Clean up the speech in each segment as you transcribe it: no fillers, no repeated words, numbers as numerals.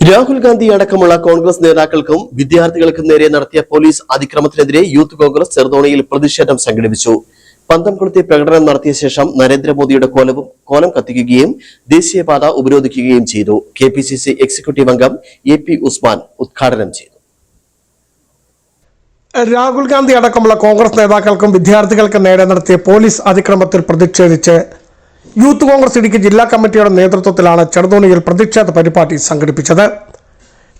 രാഹുൽ ഗാന്ധി അടക്കമുള്ള കോൺഗ്രസ് നേതാക്കൾക്കും വിദ്യാർത്ഥികൾക്കും നേരെ നടത്തിയ പോലീസ് അതിക്രമത്തിനെതിരെ യൂത്ത് കോൺഗ്രസ് ചെറുതോണിയിൽ പ്രതിഷേധം സംഘടിപ്പിച്ചു. പന്തം കൊളുത്തി പ്രകടനം നടത്തിയ ശേഷം നരേന്ദ്രമോദിയുടെ കോലം കത്തിക്കുകയും ദേശീയപാത ഉപരോധിക്കുകയും ചെയ്തു. KPCC എക്സിക്യൂട്ടീവ് അംഗം AP ഉസ്മാൻ ഉദ്ഘാടനം ചെയ്തു. രാഹുൽ ഗാന്ധി അടക്കമുള്ള കോൺഗ്രസ് നേതാക്കൾക്കും വിദ്യാർത്ഥികൾക്കും നേരെ നടത്തിയ പോലീസ് അതിക്രമത്തിൽ പ്രതിഷേധിച്ച് യൂത്ത് കോൺഗ്രസ് ഇടുക്കി ജില്ലാ കമ്മിറ്റിയുടെ നേതൃത്വത്തിലാണ് ചെറുതോണിയിൽ പ്രതിഷേധ പരിപാടി സംഘടിപ്പിച്ചത്.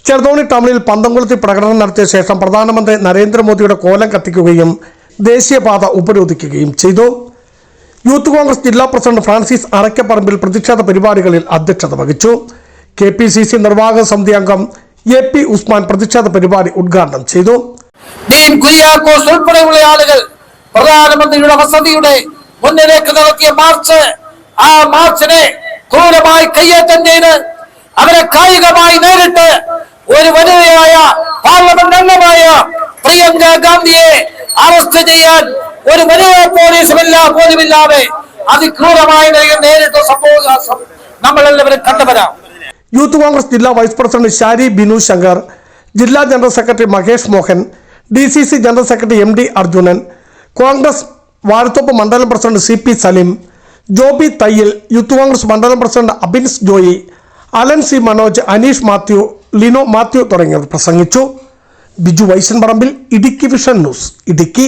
ചെറുതോണി ടൗണിൽ പന്തം കൊളുത്തി പ്രകടനം നടത്തിയ ശേഷം പ്രധാനമന്ത്രി നരേന്ദ്രമോദിയുടെ കോലം കത്തിക്കുകയും ദേശീയപാത ഉപരോധിക്കുകയും ചെയ്തു. യൂത്ത് കോൺഗ്രസ് ജില്ലാ പ്രസിഡന്റ് ഫ്രാൻസിസ് അറയ്ക്കപ്പറമ്പിൽ പ്രതിഷേധ പരിപാടികളിൽ അധ്യക്ഷത വഹിച്ചു. KPCC നിർവാഹക സമിതി അംഗം AP ഉസ്മാൻ പ്രതിഷേധ പരിപാടി ഉദ്ഘാടനം ചെയ്തു. പ്രധാനമന്ത്രിയുടെ വസതിയുടെ മുന്നിലേക്ക് നടത്തിയ മാർച്ച്, ആ മാർച്ചിനെ ക്രൂരമായി കയ്യേറ്റം ചെയ്ത് അവരെ കായികമായി നേരിട്ട് ഒരു വനിതയായ പാർലമെന്റ് അംഗമായ പ്രിയങ്ക ഗാന്ധിയെ അറസ്റ്റ് ചെയ്യാൻ ഒരു വനിതാ പോലുമില്ലാതെ അതിക്രൂരമായി നേരിട്ട സംഭവം നമ്മളെല്ലാവരും കണ്ടവരാ. യൂത്ത് കോൺഗ്രസ് ജില്ലാ വൈസ് പ്രസിഡന്റ് ഷാരി ബിനു ശങ്കർ, ജില്ലാ general secretary Mahesh Mohan, DCC general secretary MD Arjunan, Congress Vazhathope മണ്ഡലം president CP Saleem, Joby Thayyil, youth Congress മണ്ഡലം president Abins Joy, Alan C Manoj, Aneesh Mathew, Lino Mathew തുടങ്ങിയവർ പ്രസംഗിച്ചു. Biju Vaishan Parambil, Idukki vision news, Idukki.